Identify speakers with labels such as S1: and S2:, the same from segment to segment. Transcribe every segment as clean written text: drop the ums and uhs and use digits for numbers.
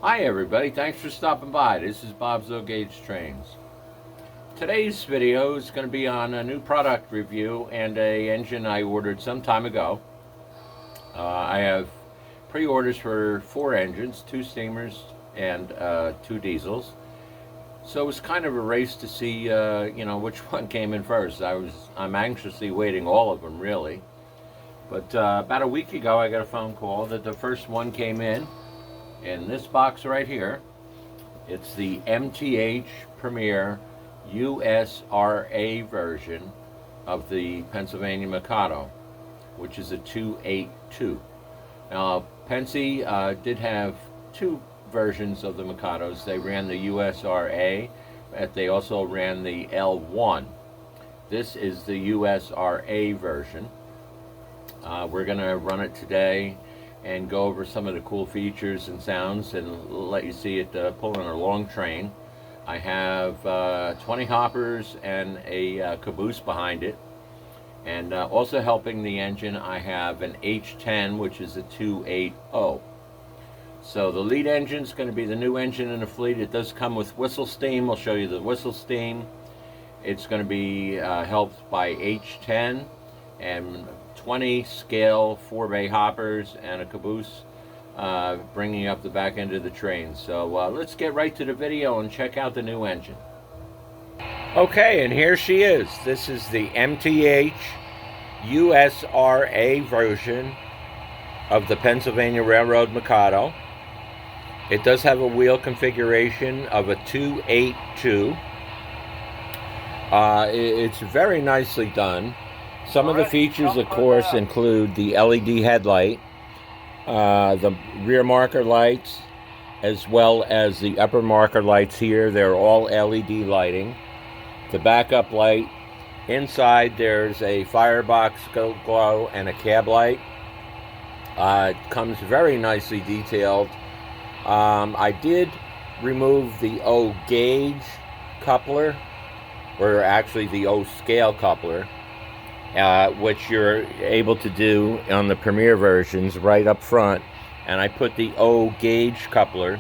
S1: Hi everybody, thanks for stopping by. This is Bob's Low Gauge Trains. Today's video is going to be on a new product review and a engine I ordered some time ago. I have pre-orders for 4 engines, 2 steamers and 2 diesels. So it was kind of a race to see which one came in first. I'm anxiously waiting all of them really. But about a week ago I got a phone call that the first one came in this box right here. It's the MTH Premier USRA version of the Pennsylvania Mikado, which is a 282. Now, Pennsy did have 2 versions of the Mikados. They ran the USRA, but they also ran the L1. This is the USRA version. We're going to run it today and go over some of the cool features and sounds and let you see it pulling a long train. I have 20 hoppers and a caboose behind it. And also helping the engine, I have an H10, which is a 280. So the lead engine is going to be the new engine in the fleet. It does come with whistle steam. I'll show you the whistle steam. It's going to be helped by H10 and 20 scale 4-bay hoppers and a caboose bringing up the back end of the train. So let's get right to the video and check out the new engine. Okay, and here she is. This is the MTH USRA version of the Pennsylvania Railroad Mikado. It does have a wheel configuration of a 282. It's very nicely done. Some of the features, of course, include the LED headlight, the rear marker lights, as well as the upper marker lights here. They're all LED lighting. The backup light. Inside, there's a firebox glow and a cab light. It comes very nicely detailed. I did remove the O gauge coupler, or actually the O scale coupler, which you're able to do on the Premier versions right up front, and I put the O gauge coupler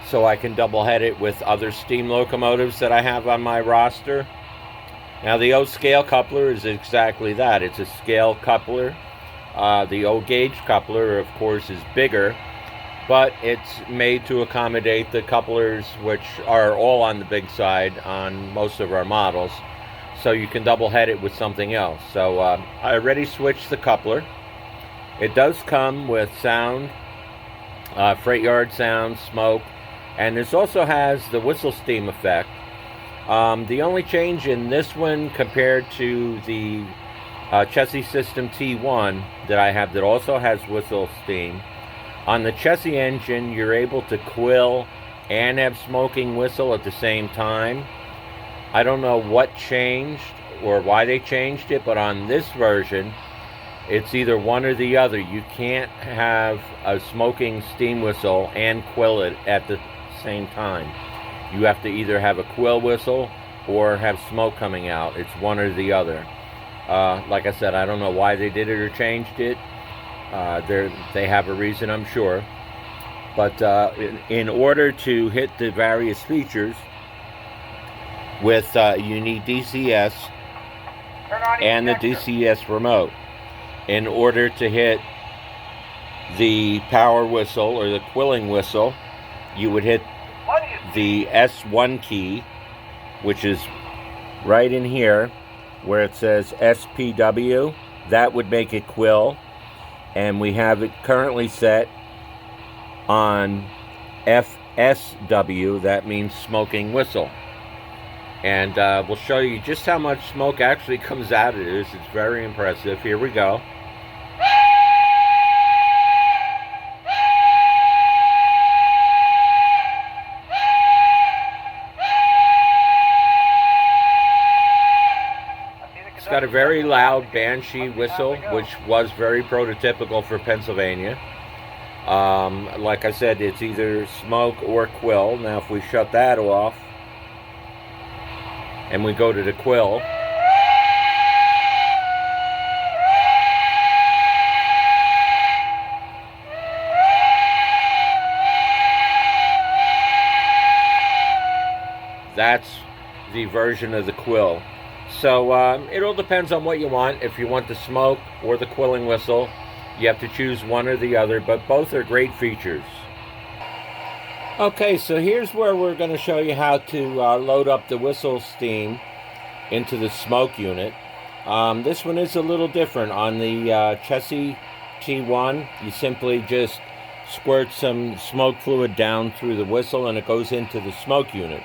S1: so I can double head it with other steam locomotives that I have on my roster. Now the O scale coupler is exactly that. It's a scale coupler. The O gauge coupler, of course, is bigger, but it's made to accommodate the couplers, which are all on the big side on most of our models. So you can double head it with something else. So I already switched the coupler. It does come with sound, freight yard sound, smoke, and this also has the whistle steam effect. The only change in this one compared to the Chessie System T1 that I have that also has whistle steam, on the Chessie engine you're able to quill and have smoking whistle at the same time. I don't know what changed or why they changed it, but on this version, it's either one or the other. You can't have a smoking steam whistle and quill it at the same time. You have to either have a quill whistle or have smoke coming out. It's one or the other. Like I said, I don't know why they did it or changed it. They have a reason, I'm sure. But in order to hit the various features, you need DCS and the DCS remote. In order to hit the power whistle or the quilling whistle, you would hit the S1 key, which is right in here where it says SPW. That would make it quill, and we have it currently set on FSW. That means smoking whistle. And we'll show you just how much smoke actually comes out of this. It's very impressive. Here we go. It's got a very loud banshee whistle, which was very prototypical for Pennsylvania. Like I said, it's either smoke or quill. Now if we shut that off, and we go to the quill, That's the version of the quill. So it all depends on what you want. If you want the smoke or the quilling whistle, you have to choose one or the other, but both are great features. Okay, so here's where we're going to show you how to load up the whistle steam into the smoke unit. This one is a little different. On the Chessie T1, you simply just squirt some smoke fluid down through the whistle and it goes into the smoke unit.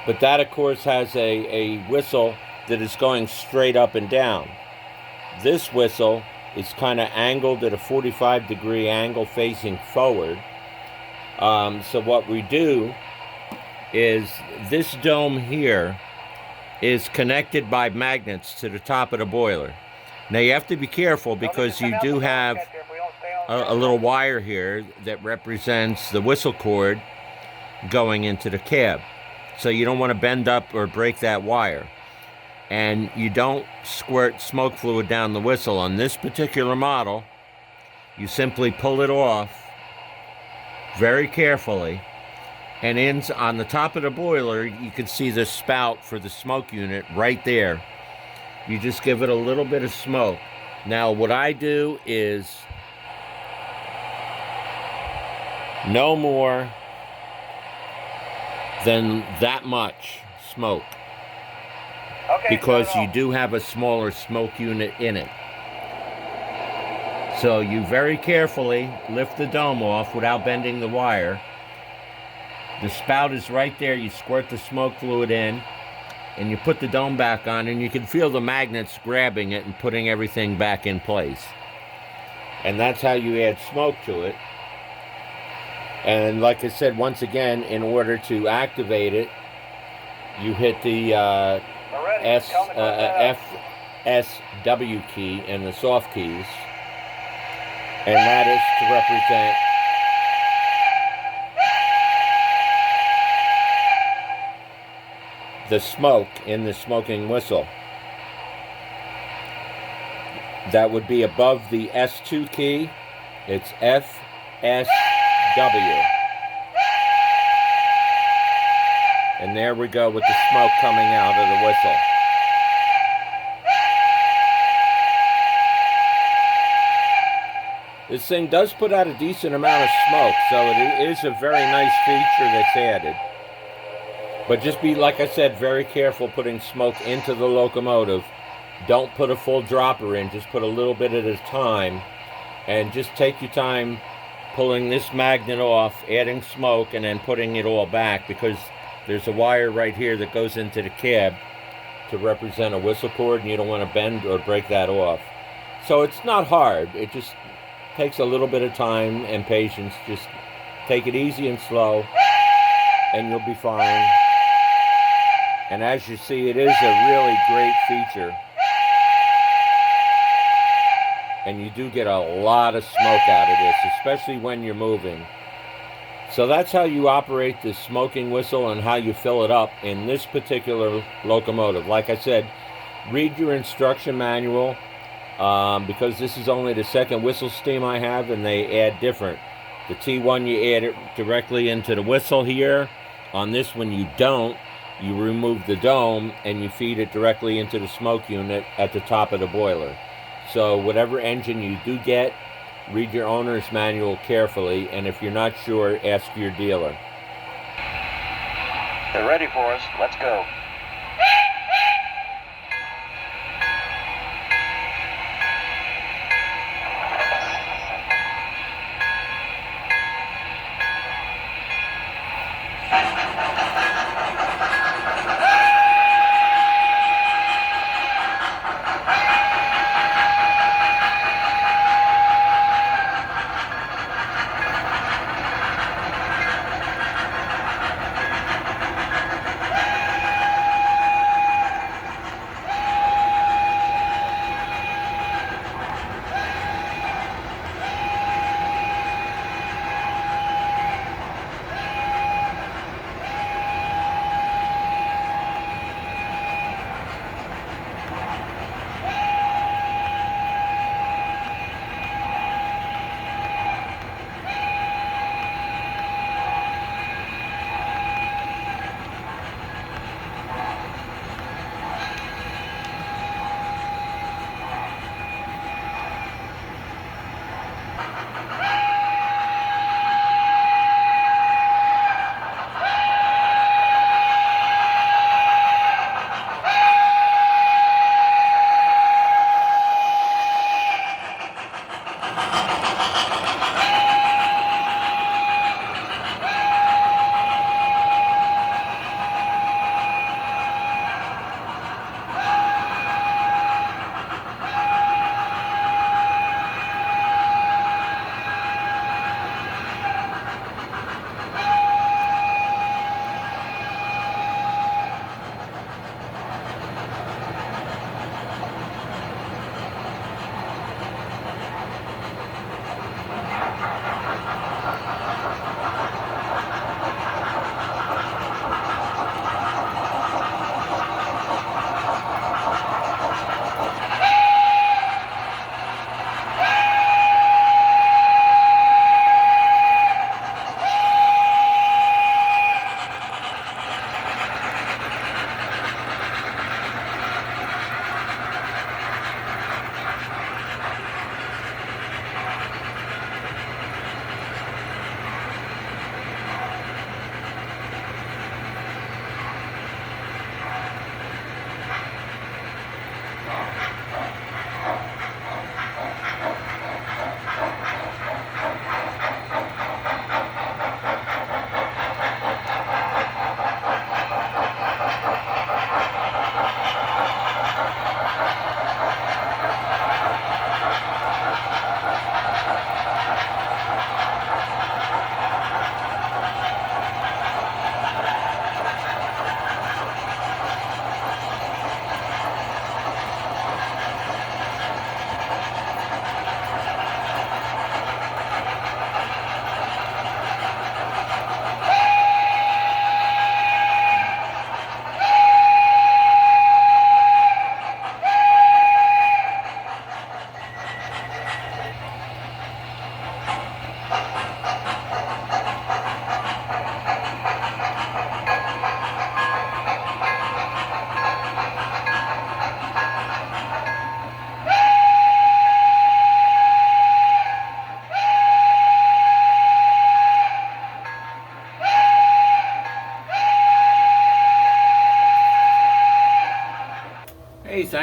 S1: But that, of course, has a whistle that is going straight up and down. This whistle is kind of angled at a 45-degree angle facing forward. So what we do is this dome here is connected by magnets to the top of the boiler. Now you have to be careful because you do have a little wire here that represents the whistle cord going into the cab. So you don't want to bend up or break that wire. And you don't squirt smoke fluid down the whistle. On this particular model, you simply pull it off very carefully, and on the top of the boiler, you can see the spout for the smoke unit right there. You just give it a little bit of smoke. Now, what I do is no more than that much smoke. Because you do have a smaller smoke unit in it. So you very carefully lift the dome off without bending the wire. The spout is right there. You squirt the smoke fluid in and you put the dome back on, and you can feel the magnets grabbing it and putting everything back in place. And that's how you add smoke to it. And like I said, once again, in order to activate it, you hit the FSW key and the soft keys, and that is to represent the smoke in the smoking whistle. That would be above the S2 key. It's FSW. And there we go with the smoke coming out of the whistle. This thing does put out a decent amount of smoke, so it is a very nice feature that's added. But just be, like I said, very careful putting smoke into the locomotive. Don't put a full dropper in, just put a little bit at a time. And just take your time pulling this magnet off, adding smoke, and then putting it all back, because there's a wire right here that goes into the cab to represent a whistle cord, and you don't want to bend or break that off. So it's not hard. It just takes a little bit of time and patience. Just take it easy and slow, and you'll be fine. And as you see, it is a really great feature. And you do get a lot of smoke out of this, especially when you're moving. So that's how you operate the smoking whistle and how you fill it up in this particular locomotive. Like I said, read your instruction manual, because this is only the second whistle steam I have, and they add different. The T1, you add it directly into the whistle here. On this one, you don't. You remove the dome and you feed it directly into the smoke unit at the top of the boiler. So whatever engine you do get, read your owner's manual carefully, and if you're not sure, ask your dealer.
S2: They're ready for us. Let's go.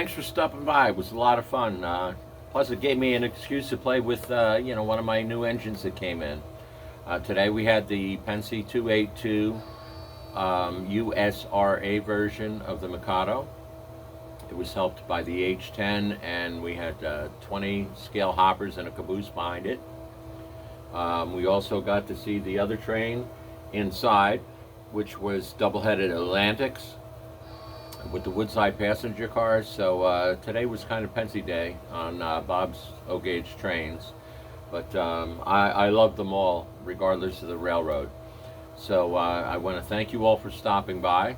S1: thanks for stopping by. It was a lot of fun. Plus, it gave me an excuse to play with, one of my new engines that came in. Today we had the Pennsy 282 USRA version of the Mikado. It was helped by the H10, and we had 20 scale hoppers and a caboose behind it. We also got to see the other train inside, which was double-headed Atlantics with the Woodside passenger cars. So today was kind of Pennsy Day on Bob's O-Gauge trains. But I love them all, regardless of the railroad. So I want to thank you all for stopping by.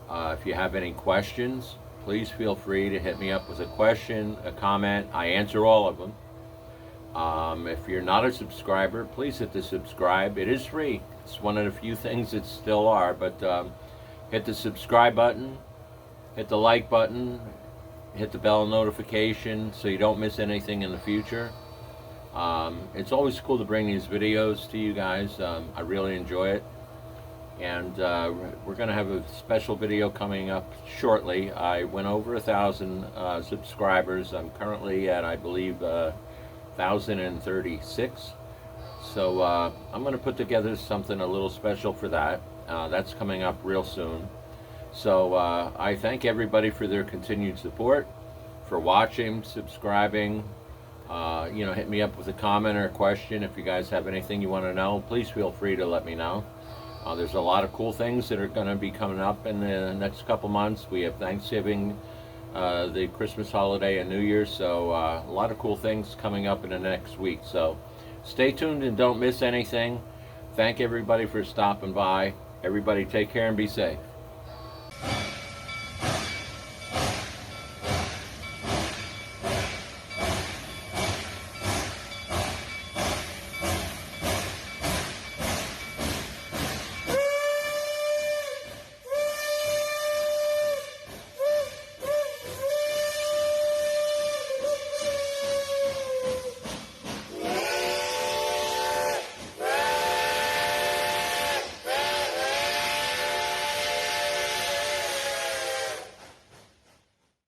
S1: If you have any questions, please feel free to hit me up with a question, a comment. I answer all of them. If you're not a subscriber, please hit the subscribe. It is free. It's one of the few things that still are, but hit the subscribe button, hit the like button, hit the bell notification so you don't miss anything in the future. It's always cool to bring these videos to you guys. I really enjoy it. And we're going to have a special video coming up shortly. I went over 1,000 subscribers. I'm currently at, I believe, 1,036. So I'm going to put together something a little special for that. That's coming up real soon. So I thank everybody for their continued support, for watching, subscribing. Hit me up with a comment or a question. If you guys have anything you want to know, please feel free to let me know. There's a lot of cool things that are going to be coming up in the next couple months. We have Thanksgiving, the Christmas holiday, and New Year's. So a lot of cool things coming up in the next week. So stay tuned and don't miss anything. Thank everybody for stopping by. Everybody take care and be safe.